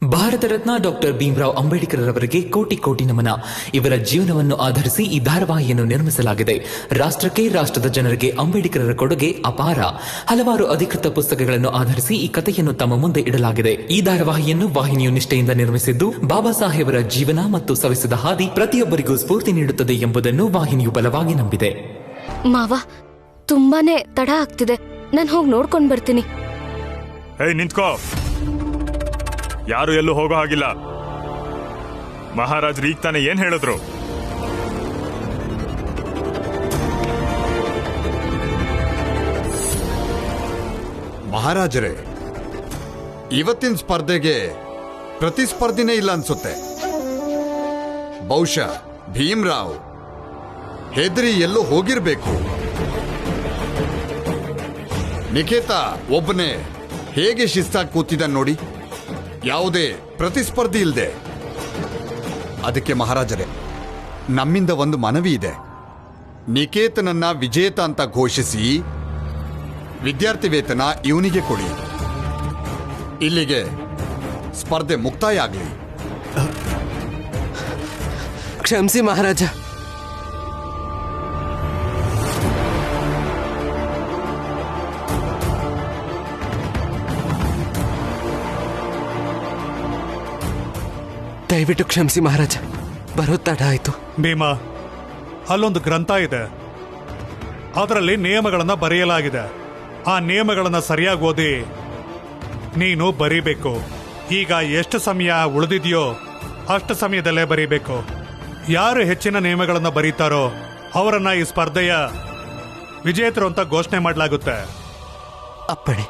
Bharat Ratna doctor Bhimrao Ambedkar ಅವರಿಗೆ ಕೋಟಿ ಕೋಟಿ ನಮನ. ಇವರ ಜೀವನವನ್ನು ಆಧರಿಸಿ ಈ ಧಾರಾವಾಹಿಯನ್ನು ನಿರ್ಮಿಸಲಾಗಿದೆ. ರಾಷ್ಟ್ರಕ್ಕೆ, ರಾಷ್ಟ್ರದ ಜನರಿಗೆ ಅಂಬೇಡ್ಕರರ ಕೊಡುಗೆ ಅಪಾರ. ಹಲವಾರು ಅಧಿಕೃತ ಪುಸ್ತಕಗಳನ್ನು ಆಧರಿಸಿ ಈ ಕಥೆಯನ್ನು ತಮ್ಮ ಮುಂದೆ ಇಡಲಾಗಿದೆ. ಈ ಧಾರಾವಾಹಿಯನ್ನು ವಾಹಿನಿಯು ನಿಷ್ಠೆಯಿಂದ ನಿರ್ಮಿಸಿದ್ದು, ಬಾಬಾ ಸಾಹೇಬರ ಜೀವನ ಮತ್ತು ಸವಿಸಿದ ಹಾದಿ ಪ್ರತಿಯೊಬ್ಬರಿಗೂ ಸ್ಫೂರ್ತಿ ನೀಡುತ್ತದೆ ಎಂಬುದನ್ನು ವಾಹಿನಿಯು ಬಲವಾಗಿ ನಂಬಿದೆ. ಮಾವ, ತುಂಬಾನೇ ತಡ ಆಗ್ತಿದೆ. ನಾನು ಹೋಗಿ ನೋಡ್ಕೊಂಡ್ ಬರ್ತೀನಿ. ನಿಂತ್ಕೋ. ಯಾರು ಎಲ್ಲೂ ಹೋಗೋ ಹಾಗಿಲ್ಲ. ಮಹಾರಾಜರು ಈಗ ತಾನೇ ಏನ್ ಹೇಳಿದ್ರು? ಮಹಾರಾಜರೇ, ಇವತ್ತಿನ ಸ್ಪರ್ಧೆಗೆ ಪ್ರತಿಸ್ಪರ್ಧಿನೇ ಇಲ್ಲ ಅನ್ಸುತ್ತೆ. ಬಹುಶಃ ಭೀಮರಾವ್ ಹೆದರಿ ಎಲ್ಲೋ ಹೋಗಿರ್ಬೇಕು. ನಿಕೇತ ಒಬ್ಬನೇ ಹೇಗೆ ಶಿಸ್ತಾಗಿ ಕೂತಿದ್ದ ನೋಡಿ, ಯಾವುದೇ ಪ್ರತಿಸ್ಪರ್ಧಿ ಇಲ್ಲದೆ. ಅದಕ್ಕೆ ಮಹಾರಾಜರೇ, ನಮ್ಮಿಂದ ಒಂದು ಮನವಿ ಇದೆ. ನಿಕೇತನನ್ನ ವಿಜೇತ ಅಂತ ಘೋಷಿಸಿ ವಿದ್ಯಾರ್ಥಿ ವೇತನ ಇವನಿಗೆ ಕೊಡಿ. ಇಲ್ಲಿಗೆ ಸ್ಪರ್ಧೆ ಮುಕ್ತಾಯ ಆಗಲಿ. ಕ್ಷಮಿಸಿ ಮಹಾರಾಜ. ದಯವಿಟ್ಟು ಕ್ಷಮಿಸಿ ಮಹಾರಾಜ, ಬರೋ ತಡ ಆಯ್ತು. ಭೀಮಾ, ಅಲ್ಲೊಂದು ಗ್ರಂಥ ಇದೆ. ಅದರಲ್ಲಿ ನಿಯಮಗಳನ್ನ ಬರೆಯಲಾಗಿದೆ. ಆ ನಿಯಮಗಳನ್ನ ಸರಿಯಾಗಿ ಓದಿ ನೀನು ಬರೀಬೇಕು. ಈಗ ಎಷ್ಟು ಸಮಯ ಉಳಿದಿದೆಯೋ ಅಷ್ಟು ಸಮಯದಲ್ಲೇ ಬರೀಬೇಕು. ಯಾರು ಹೆಚ್ಚಿನ ನಿಯಮಗಳನ್ನ ಬರೀತಾರೋ ಅವರನ್ನ ಈ ಸ್ಪರ್ಧೆಯ ವಿಜೇತರು ಅಂತ ಘೋಷಣೆ ಮಾಡಲಾಗುತ್ತೆ. ಅಪ್ಪಣೆ.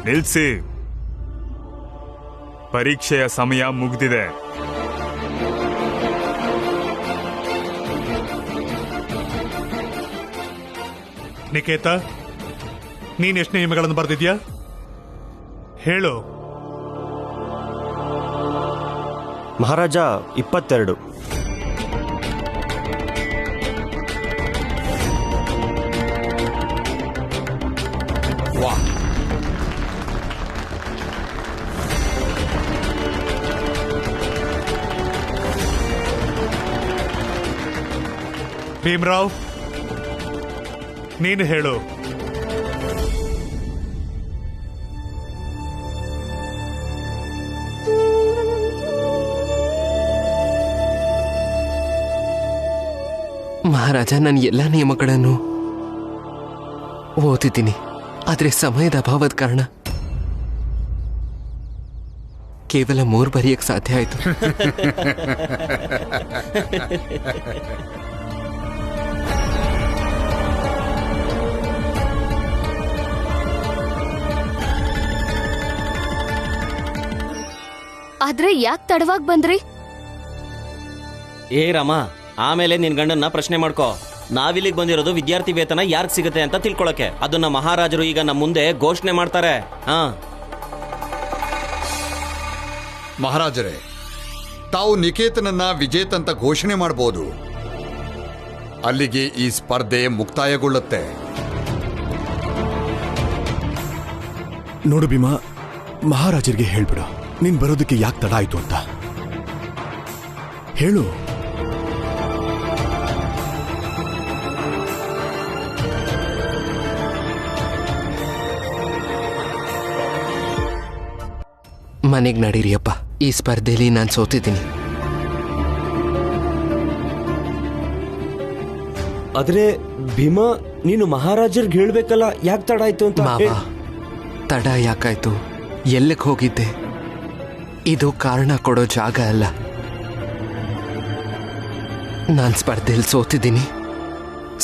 ನಿಲ್ಸಿ. ಪರೀಕ್ಷೆಯ ಸಮಯ ಮುಗಿದಿದೆ. ನಿಕೇತ, ನೀನ್ ಎಷ್ಟು ನಿಯಮಗಳನ್ನು ಬರೆದಿದ್ಯಾ ಹೇಳು. ಮಹಾರಾಜ 22. ವಾ, ಭೀಮರಾವ್, ನೀನು ಹೇಳು. ಮಹಾರಾಜ, ನಾನು ಎಲ್ಲ ನಿಯಮಗಳನ್ನು ಓದಿದ್ದೀನಿ. ಆದರೆ ಸಮಯದ ಅಭಾವದ ಕಾರಣ ಕೇವಲ 3 ಬರೆಯಕ್ಕೆ ಸಾಧ್ಯ ಆಯಿತು. ಆದ್ರೆ ಯಾಕೆ ತಡವಾಗಿ ಬಂದ್ರಿ? ಏ ರಾಮ, ಆಮೇಲೆ ನಿನ್ ಗಂಡನ್ನ ಪ್ರಶ್ನೆ ಮಾಡ್ಕೋ. ನಾವಿಲ್ಲಿಗೆ ಬಂದಿರೋದು ವಿದ್ಯಾರ್ಥಿ ವೇತನ ಯಾರ್ಗ್ ಸಿಗುತ್ತೆ ಅಂತ ತಿಳ್ಕೊಳಕ್ಕೆ. ಅದನ್ನ ಮಹಾರಾಜರು ಈಗ ನಮ್ಮ ಮುಂದೆ ಘೋಷಣೆ ಮಾಡ್ತಾರೆ. ಮಹಾರಾಜರೇ, ತಾವು ನಿಕೇತನನ್ನ ವಿಜೇತ ಅಂತ ಘೋಷಣೆ ಮಾಡಬಹುದು. ಅಲ್ಲಿಗೆ ಈ ಸ್ಪರ್ಧೆ ಮುಕ್ತಾಯಗೊಳ್ಳುತ್ತೆ. ನೋಡು ಭೀಮಾ, ಮಹಾರಾಜರಿಗೆ ಹೇಳ್ಬಿಡ ನೀನ್ ಬರೋದಕ್ಕೆ ಯಾಕೆ ತಡ ಆಯ್ತು ಅಂತ ಹೇಳು. ಮನೆಗೆ ನಡೀರಿಯಪ್ಪ. ಈ ಸ್ಪರ್ಧೆಯಲ್ಲಿ ನಾನು ಸೋತಿದ್ದೀನಿ. ಆದ್ರೆ ಭೀಮಾ, ನೀನು ಮಹಾರಾಜರ್ಗೆ ಹೇಳ್ಬೇಕಲ್ಲ, ಯಾಕೆ ತಡ ಆಯ್ತು ಅಂತ. ಮಾವ, ತಡ ಯಾಕಾಯ್ತು? ಎಲ್ಲಿಗೆ ಹೋಗಿದ್ದೆ? ಇದು ಕಾರಣ ಕೊಡೋ ಜಾಗ ಅಲ್ಲ. ನಾನು ಸ್ಪರ್ಧೆಯಲ್ಲಿ ಸೋತಿದ್ದೀನಿ.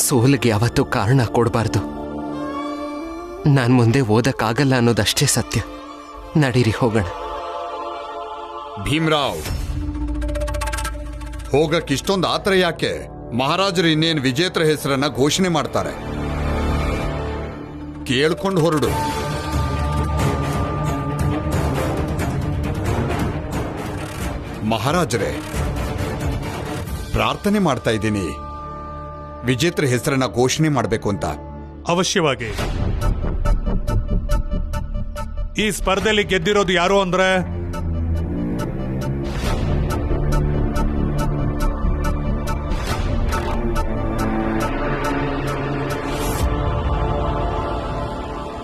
ಸೋಲಿಗೆ ಯಾವತ್ತೂ ಕಾರಣ ಕೊಡಬಾರ್ದು. ನಾನು ಮುಂದೆ ಓದಕ್ಕಾಗಲ್ಲ ಅನ್ನೋದಷ್ಟೇ ಸತ್ಯ. ನಡೀರಿ ಹೋಗೋಣ. ಭೀಮ್ರಾವ್, ಹೋಗಕ್ಕೆ ಇಷ್ಟೊಂದು ಆತರ ಯಾಕೆ? ಮಹಾರಾಜರು ಇನ್ನೇನು ವಿಜೇತರ ಹೆಸರನ್ನ ಘೋಷಣೆ ಮಾಡ್ತಾರೆ. ಕೇಳ್ಕೊಂಡು ಹೊರಡು. ಮಹಾರಾಜರೇ, ಪ್ರಾರ್ಥನೆ ಮಾಡ್ತಾ ಇದ್ದೀನಿ, ವಿಜೇತರ ಹೆಸರನ್ನ ಘೋಷಣೆ ಮಾಡಬೇಕು ಅಂತ. ಅವಶ್ಯವಾಗಿ. ಈ ಸ್ಪರ್ಧೆಯಲ್ಲಿ ಗೆದ್ದಿರೋದು ಯಾರು ಅಂದ್ರೆ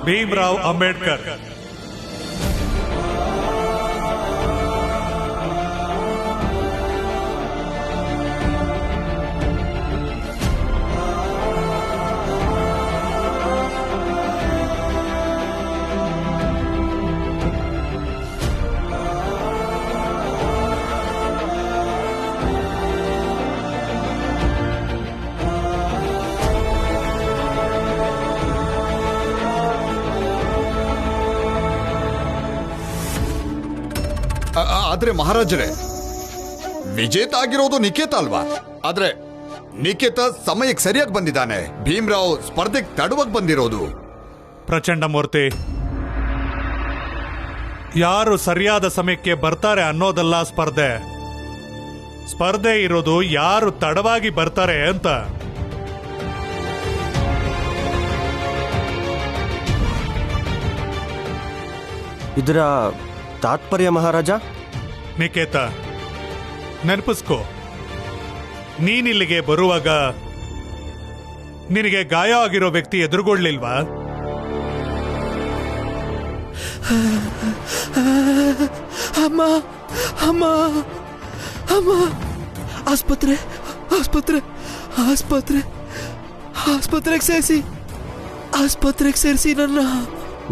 ಭೀಮ್ರಾವ್ ಅಂಬೇಡ್ಕರ್. ಆದ್ರೆ ಮಹಾರಾಜರೇ, ವಿಜೇತ ಆಗಿರೋದು ನಿಕೇತ ಅಲ್ವಾ? ಆದ್ರೆ ನಿಕೇತ ಸಮಯಕ್ಕೆ ಸರಿಯಾಗಿ ಬಂದಿದ್ದಾನೆ. ಭೀಮ್ರಾವ್ ಸ್ಪರ್ಧೆಗೆ ತಡವಾಗಿ ಬಂದಿರೋದು. ಪ್ರಚಂಡ ಮೂರ್ತಿ, ಯಾರು ಸರಿಯಾದ ಸಮಯಕ್ಕೆ ಬರ್ತಾರೆ ಅನ್ನೋದಲ್ಲ ಸ್ಪರ್ಧೆ. ಸ್ಪರ್ಧೆ ಇರೋದು ಯಾರು ತಡವಾಗಿ ಬರ್ತಾರೆ ಅಂತ. ಇದರ ತಾತ್ಪರ್ಯ ಮಹಾರಾಜ? ನಿಕೇತ, ನೆನಪಿಸ್ಕೋ, ನೀನಿಲ್ಲಿಗೆ ಬರುವಾಗ ನಿನಗೆ ಗಾಯ ಆಗಿರೋ ವ್ಯಕ್ತಿ ಎದುರುಗೊಳ್ಳಿಲ್ವಾ? ಅಮ್ಮ, ಅಮ್ಮ, ಅಮ್ಮ, ಆಸ್ಪತ್ರೆ, ಆಸ್ಪತ್ರೆ, ಆಸ್ಪತ್ರೆ, ಆಸ್ಪತ್ರೆಗೆ ಸೇರಿಸಿ, ಆಸ್ಪತ್ರೆಗೆ ಸೇರಿಸಿ ನನ್ನ.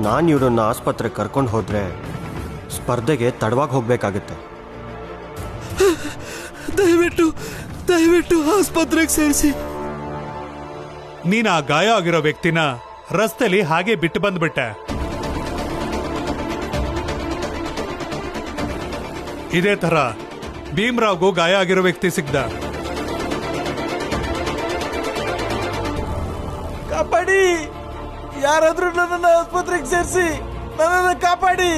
ನಾನು ಇವ್ರನ್ನ ಆಸ್ಪತ್ರೆಗೆ ಕರ್ಕೊಂಡು ಹೋದ್ರೆ ಸ್ಪರ್ಧೆಗೆ ತಡವಾಗಿ ಹೋಗ್ಬೇಕಾಗತ್ತೆ. ದಯವಿಟ್ಟು ದಯವಿಟ್ಟು ಆಸ್ಪತ್ರೆಗೆ ಸೇರಿಸಿ. ನೀನು ಆ ಗಾಯ ಆಗಿರೋ ವ್ಯಕ್ತಿನ ರಸ್ತೆಲಿ ಹಾಗೆ ಬಿಟ್ಟು ಬಂದ್ಬಿಟ್ಟೆ. ಇದೇ ತರ ಭೀಮ್ರಾವ್ಗೂ ಗಾಯ ಆಗಿರೋ ವ್ಯಕ್ತಿ ಸಿಗ್ದ. ಕಾಪಾಡಿ, ಯಾರಾದ್ರೂ ನನ್ನನ್ನು ಆಸ್ಪತ್ರೆಗೆ ಸೇರಿಸಿ, ನನ್ನನ್ನು ಕಾಪಾಡಿ,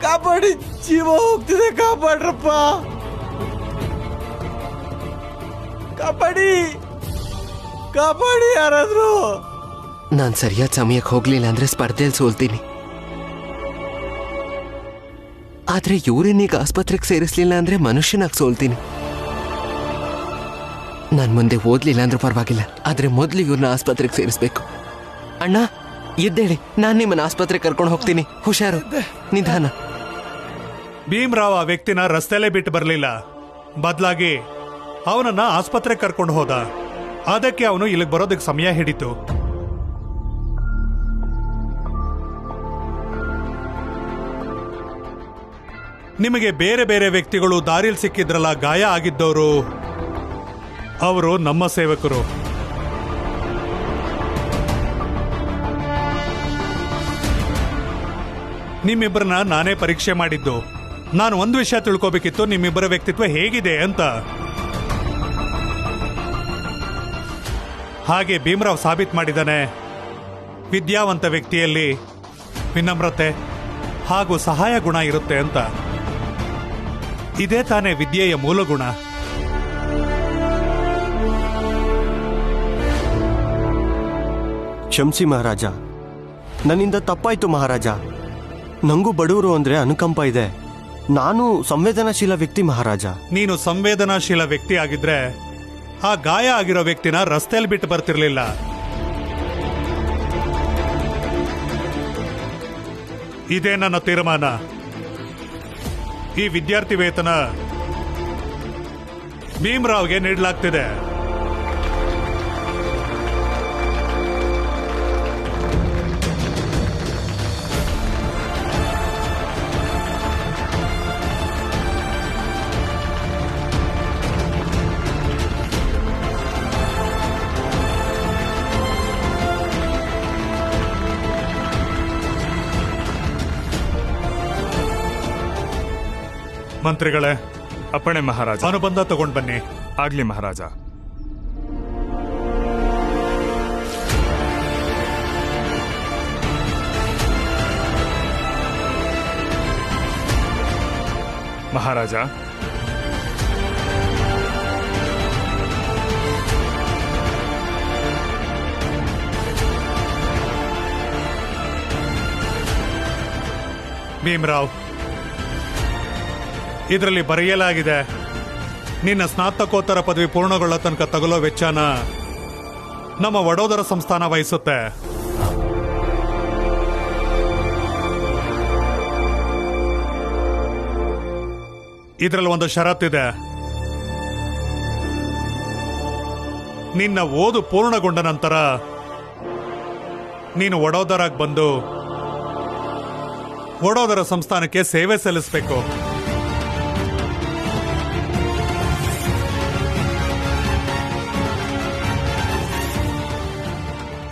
ಕಾಪಾಡಿ, ಜೀವ ಹೋಗ್ತಿದೆ, ಕಾಪಾಡ್ರಪ್ಪ, ಕಾಪಾಡಿ, ಕಾಪಾಡಿ ಯಾರಾದ್ರೂ. ನಾನು ಸರಿಯಾದ ಸಮಯಕ್ಕೆ ಹೋಗ್ಲಿಲ್ಲ ಅಂದ್ರೆ ಸ್ಪರ್ಧೆಯಲ್ಲಿ ಸೋಲ್ತೀನಿ. ಆದ್ರೆ ಇವ್ರನ್ನೀಗ ಆಸ್ಪತ್ರೆಗೆ ಸೇರಿಸ್ಲಿಲ್ಲ ಅಂದ್ರೆ ಮನುಷ್ಯನಾಗಿ ಸೋಲ್ತೀನಿ. ನಾನು ಮುಂದೆ ಓದ್ಲಿಲ್ಲ ಅಂದ್ರೂ ಪರವಾಗಿಲ್ಲ, ಆದ್ರೆ ಮೊದಲು ಇವ್ರನ್ನ ಆಸ್ಪತ್ರೆಗೆ ಸೇರಿಸ್ಬೇಕು. ಅಣ್ಣ, ಎದ್ದೇಳಿ, ನಾನು ನಿಮ್ಮನ್ನ ಆಸ್ಪತ್ರೆಗೆ ಕರ್ಕೊಂಡು ಹೋಗ್ತೀನಿ. ಹುಷಾರು, ನಿಧಾನ. ಭೀಮ್ರಾವ್ ಆ ವ್ಯಕ್ತಿನ ರಸ್ತೆಲೇ ಬಿಟ್ಟು ಬರಲಿಲ್ಲ. ಬದಲಾಗಿ ಅವನನ್ನ ಆಸ್ಪತ್ರೆಗೆ ಕರ್ಕೊಂಡು ಹೋದ. ಅದಕ್ಕೆ ಅವನು ಇಲ್ಲಿಗೆ ಬರೋದಕ್ಕೆ ಸಮಯ ಹಿಡಿತು. ನಿಮಗೆ ಬೇರೆ ಬೇರೆ ವ್ಯಕ್ತಿಗಳು ದಾರಿಯಲ್ಲಿ ಸಿಕ್ಕಿದ್ರಲ್ಲ, ಗಾಯ ಆಗಿದ್ದವರು, ಅವರು ನಮ್ಮ ಸೇವಕರು. ನಿಮ್ಮಿಬ್ಬರನ್ನ ನಾನೇ ಪರೀಕ್ಷೆ ಮಾಡಿದ್ದು. ನಾನು ಒಂದು ವಿಷಯ ತಿಳ್ಕೋಬೇಕಿತ್ತು, ನಿಮ್ಮಿಬ್ಬರ ವ್ಯಕ್ತಿತ್ವ ಹೇಗಿದೆ ಅಂತ. ಹಾಗೆ ಭೀಮ್ರಾವ್ ಸಾಬೀತು ಮಾಡಿದ್ದಾನೆ, ವಿದ್ಯಾವಂತ ವ್ಯಕ್ತಿಯಲ್ಲಿ ವಿನಮ್ರತೆ ಹಾಗೂ ಸಹಾಯ ಗುಣ ಇರುತ್ತೆ ಅಂತ. ಇದೇ ತಾನೇ ವಿದ್ಯೆಯ ಮೂಲ ಗುಣ. ಕ್ಷಮಿಸಿ ಮಹಾರಾಜ, ನನ್ನಿಂದ ತಪ್ಪಾಯ್ತು ಮಹಾರಾಜ. ನಂಗೂ ಬಡವರು ಅಂದ್ರೆ ಅನುಕಂಪ ಇದೆ. ನಾನು ಸಂವೇದನಾಶೀಲ ವ್ಯಕ್ತಿ ಮಹಾರಾಜ. ನೀನು ಸಂವೇದನಾಶೀಲ ವ್ಯಕ್ತಿ ಆಗಿದ್ರೆ ಆ ಗಾಯ ಆಗಿರೋ ವ್ಯಕ್ತಿನ ರಸ್ತೆಯಲ್ಲಿ ಬಿಟ್ಟು ಬರ್ತಿರ್ಲಿಲ್ಲ. ಇದೇ ನನ್ನ ತೀರ್ಮಾನ. ಈ ವಿದ್ಯಾರ್ಥಿ ವೇತನ ಭೀಮ್ರಾವ್ಗೆ ನೀಡಲಾಗ್ತಿದೆ. ಮಂತ್ರಿಗಳೇ, ಅಪ್ಪಣೆ ಮಹಾರಾಜ. ಅನುಬಂಧ ತಗೊಂಡ್ ಬನ್ನಿ. ಆಗ್ಲಿ ಮಹಾರಾಜ. ಮಹಾರಾಜ, ಭೀಮ್ರಾವ್, ಇದರಲ್ಲಿ ಬರೆಯಲಾಗಿದೆ, ನಿನ್ನ ಸ್ನಾತಕೋತ್ತರ ಪದವಿ ಪೂರ್ಣಗೊಳ್ಳೋ ತನಕ ತಗುಲೋ ವೆಚ್ಚನ ನಮ್ಮ ವಡೋದರ ಸಂಸ್ಥಾನ ವಹಿಸುತ್ತೆ. ಇದರಲ್ಲಿ ಒಂದು ಷರತ್ತಿದೆ. ನಿನ್ನ ಓದು ಪೂರ್ಣಗೊಂಡ ನಂತರ ನೀನು ವಡೋದರಾಗ್ ಬಂದು ವಡೋದರ ಸಂಸ್ಥಾನಕ್ಕೆ ಸೇವೆ ಸಲ್ಲಿಸಬೇಕು.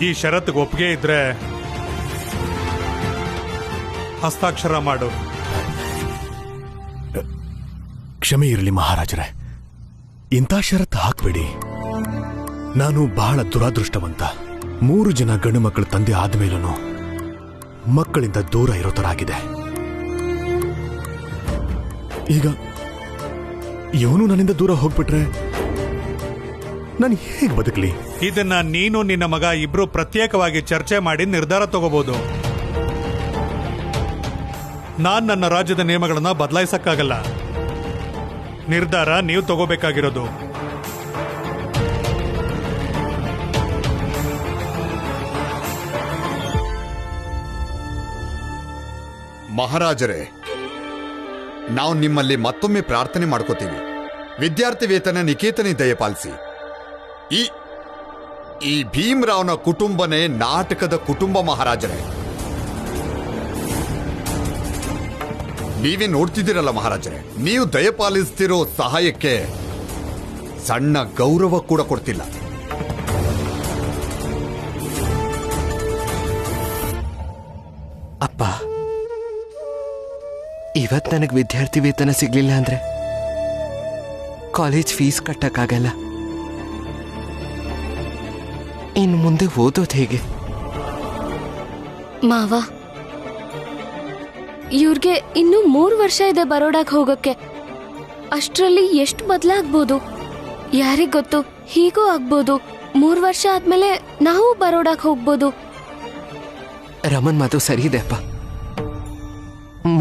ಈ ಷರತ್ತಿಗೆ ಒಪ್ಪಿಗೆ ಇದ್ರೆ ಹಸ್ತಾಕ್ಷರ ಮಾಡು. ಕ್ಷಮೆ ಇರಲಿ ಮಹಾರಾಜರೇ, ಇಂಥ ಷರತ್ತು ಹಾಕ್ಬೇಡಿ. ನಾನು ಬಹಳ ದುರಾದೃಷ್ಟವಂತ. 3 ಜನ ಗಂಡು ಮಕ್ಕಳ ತಂದೆ ಆದ್ಮೇಲೂ ಮಕ್ಕಳಿಂದ ದೂರ ಇರೋ ತರ ಆಗಿದೆ. ಈಗ ಇವನು ನನ್ನಿಂದ ದೂರ ಹೋಗ್ಬಿಟ್ರೆ ನಾನು ಹೇಗೆ ಬದುಕಲಿ? ಇದನ್ನ ನೀನು ನಿನ್ನ ಮಗ ಇಬ್ರು ಪ್ರತ್ಯೇಕವಾಗಿ ಚರ್ಚೆ ಮಾಡಿ ನಿರ್ಧಾರ ತಗೋಬಹುದು. ನಾನ್ ನನ್ನ ರಾಜ್ಯದ ನಿಯಮಗಳನ್ನ ಬದಲಾಯಿಸಕ್ಕಾಗಲ್ಲ. ನಿರ್ಧಾರ ನೀವು ತಗೋಬೇಕಾಗಿರೋದು. ಮಹಾರಾಜರೇ, ನಾವು ನಿಮ್ಮಲ್ಲಿ ಮತ್ತೊಮ್ಮೆ ಪ್ರಾರ್ಥನೆ ಮಾಡ್ಕೋತೀವಿ. ವಿದ್ಯಾರ್ಥಿ ವೇತನ ನಿಕೇತನೆ ದಯಪಾಲಿಸಿ. ಈ ಭೀಮ್ರಾವ್ನ ಕುಟುಂಬನೇ ನಾಟಕದ ಕುಟುಂಬ ಮಹಾರಾಜರೇ. ನೀವೇ ನೋಡ್ತಿದ್ದೀರಲ್ಲ ಮಹಾರಾಜರೇ, ನೀವು ದಯಪಾಲಿಸ್ತಿರೋ ಸಹಾಯಕ್ಕೆ ಸಣ್ಣ ಗೌರವ ಕೂಡ ಕೊಡ್ತಿಲ್ಲ. ಅಪ್ಪ, ಇವತ್ತು ನನಗೆ ವಿದ್ಯಾರ್ಥಿ ವೇತನ ಸಿಗ್ಲಿಲ್ಲ ಅಂದ್ರೆ ಕಾಲೇಜ್ ಫೀಸ್ ಕಟ್ಟಕ್ಕಾಗಲ್ಲ. ಇನ್ನು ಮುಂದೆ ಓದೋದು ಹೇಗೆ? ಮಾವ, ಇವ್ರಿಗೆ ಇನ್ನೂ 3 ವರ್ಷ ಇದೆ ಬರೋಡಾಗ್ ಹೋಗಕ್ಕೆ. ಅಷ್ಟ್ರಲ್ಲಿ ಎಷ್ಟು ಬದಲಾಗ್ಬೋದು ಯಾರಿಗ್ ಗೊತ್ತು. ಹೀಗೂ ಆಗ್ಬೋದು. 3 ವರ್ಷ ಆದ್ಮೇಲೆ ನಾವು ಬರೋಡಾಗ್ ಹೋಗ್ಬೋದು. ರಮನ್ ಮಾತು ಸರಿ ಇದೆ ಅಪ್ಪ.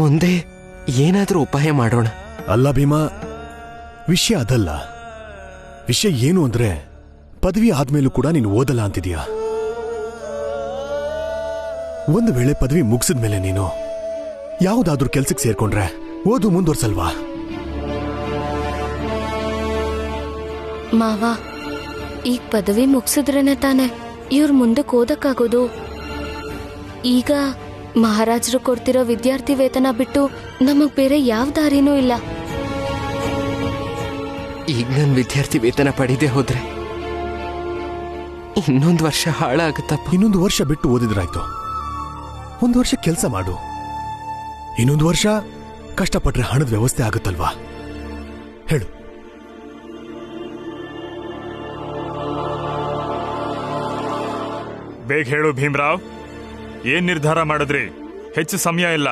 ಮುಂದೆ ಏನಾದ್ರೂ ಉಪಾಯ ಮಾಡೋಣ. ಅಲ್ಲ ಭೀಮಾ, ವಿಷಯ ಅದಲ್ಲ. ವಿಷಯ ಏನು ಅಂದ್ರೆ ಪದವಿ ಆದ್ಮೇಲೂ ಕೂಡ ನೀನು ಓದಲ್ಲ ಅಂತಿದ್ಯಾ. ಒಂದು ವೇಳೆ ಪದವಿ ಮುಗಿಸಿದ್ಮೇಲೆ ನೀನು ಯಾವುದಾದ್ರೂ ಕೆಲ್ಸಕ್ಕೆ ಸೇರ್ಕೊಂಡ್ರೆ ಓದು ಮುಂದುವರ್ಸಲ್ವಾ? ಮಾವ, ಈಗ ಪದವಿ ಮುಗಿಸಿದ್ರೇನೆ ತಾನೆ ಇವ್ರ ಮುಂದಕ್ಕೆ ಓದಕ್ಕಾಗೋದು. ಈಗ ಮಹಾರಾಜರು ಕೊಡ್ತಿರೋ ವಿದ್ಯಾರ್ಥಿ ವೇತನ ಬಿಟ್ಟು ನಮಗ್ ಬೇರೆ ಯಾವ ದಾರಿನೂ ಇಲ್ಲ. ಈಗ ನಾನು ವಿದ್ಯಾರ್ಥಿ ವೇತನ ಪಡೆದೇ ಹೋದ್ರೆ ಇನ್ನೊಂದು ವರ್ಷ ಹಾಳಾಗುತ್ತಪ್ಪ. ಇನ್ನೊಂದು ವರ್ಷ ಬಿಟ್ಟು ಓದಿದ್ರಾಯ್ತು. 1 ವರ್ಷ ಕೆಲಸ ಮಾಡು. ಇನ್ನೊಂದು ವರ್ಷ ಕಷ್ಟಪಟ್ರೆ ಹಣದ ವ್ಯವಸ್ಥೆ ಆಗುತ್ತಲ್ವಾ? ಹೇಳು. ಬೇಗ ಹೇಳು ಭೀಮ್ರಾವ್, ಏನ್ ನಿರ್ಧಾರ ಮಾಡಿದ್ರಿ? ಹೆಚ್ಚು ಸಮಯ ಇಲ್ಲ,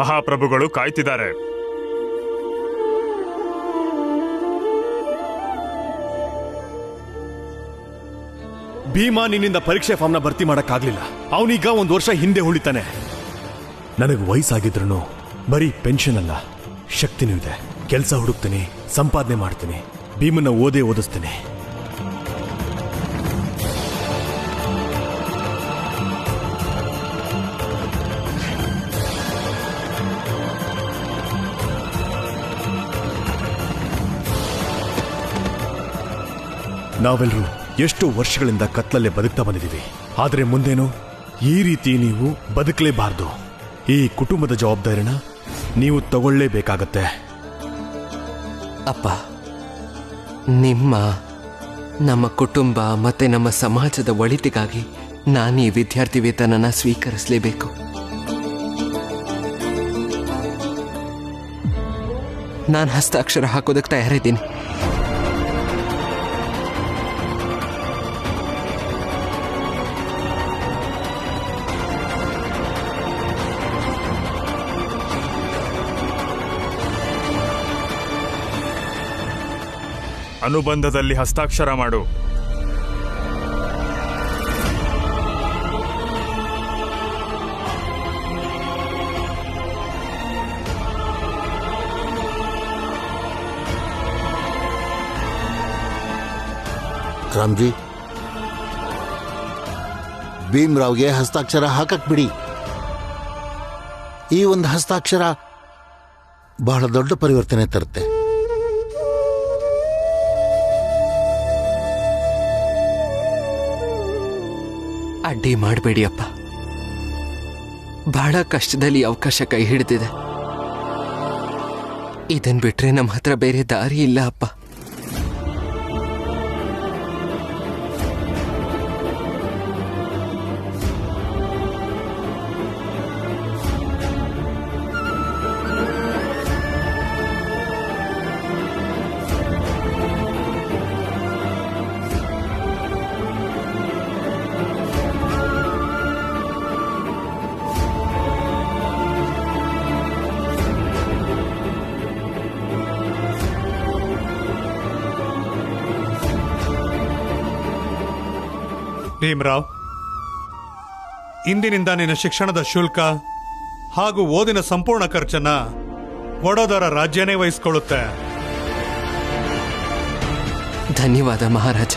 ಮಹಾಪ್ರಭುಗಳು ಕಾಯ್ತಿದ್ದಾರೆ. ಭೀಮಾ ನಿನ್ನಿಂದ ಪರೀಕ್ಷೆ ಫಾರ್ಮ್ನ ಭರ್ತಿ ಮಾಡಕ್ಕಾಗ್ಲಿಲ್ಲ. ಅವನೀಗ 1 ವರ್ಷ ಹಿಂದೆ ಉಳಿತಾನೆ. ನನಗೆ ವಯಸ್ಸಾಗಿದ್ರು ಬರೀ ಪೆನ್ಷನ್ ಅಲ್ಲ, ಶಕ್ತಿನೂ ಇದೆ. ಕೆಲಸ ಹುಡುಕ್ತೀನಿ, ಸಂಪಾದನೆ ಮಾಡ್ತೀನಿ, ಭೀಮನ್ನ ಓದಿಸ್ತೀನಿ. ನಾವೆಲ್ಲರೂ ಎಷ್ಟೋ ವರ್ಷಗಳಿಂದ ಕತ್ಲಲ್ಲೇ ಬದುಕ್ತಾ ಬಂದಿದ್ದೀವಿ. ಆದರೆ ಮುಂದೇನು ಈ ರೀತಿ ನೀವು ಬದುಕಲೇಬಾರ್ದು. ಈ ಕುಟುಂಬದ ಜವಾಬ್ದಾರಿನ ನೀವು ತಗೊಳ್ಳೇಬೇಕಾಗತ್ತೆ. ಅಪ್ಪ, ನಮ್ಮ ಕುಟುಂಬ ಮತ್ತೆ ನಮ್ಮ ಸಮಾಜದ ಒಳಿತಿಗಾಗಿ ನಾನು ಈ ವಿದ್ಯಾರ್ಥಿ ವೇತನನ ಸ್ವೀಕರಿಸಲೇಬೇಕು. ನಾನು ಹಸ್ತಾಕ್ಷರ ಹಾಕೋದಕ್ಕೆ ತಯಾರಿದ್ದೀನಿ. ಅನುಬಂಧದಲ್ಲಿ ಹಸ್ತಾಕ್ಷರ ಮಾಡು. ರಾಮ್ಜಿ, ಭೀಮ್ರಾವ್ಗೆ ಹಸ್ತಾಕ್ಷರ ಹಾಕಕ್ ಬಿಡಿ. ಈ ಒಂದು ಹಸ್ತಾಕ್ಷರ ಬಹಳ ದೊಡ್ಡ ಪರಿವರ್ತನೆ ತರುತ್ತೆ. ಅಡ್ಡಿ ಮಾಡಬೇಡಿ ಅಪ್ಪ. ಬಹಳ ಕಷ್ಟದಲ್ಲಿ ಅವಕಾಶ ಕೈ ಹಿಡಿದಿದೆ. ಇದನ್ ಬಿಟ್ರೆ ನಮ್ಮ ಹತ್ರ ಬೇರೆ ದಾರಿ ಇಲ್ಲ ಅಪ್ಪ. ಭೀಮ್ರಾವ್, ಇಂದಿನಿಂದ ನಿನ್ನ ಶಿಕ್ಷಣದ ಶುಲ್ಕ ಹಾಗೂ ಓದಿನ ಸಂಪೂರ್ಣ ಖರ್ಚನ್ನ ವಡೋದರ ರಾಜ್ಯನೇ ವಹಿಸಿಕೊಳ್ಳುತ್ತೆ. ಧನ್ಯವಾದ ಮಹಾರಾಜ.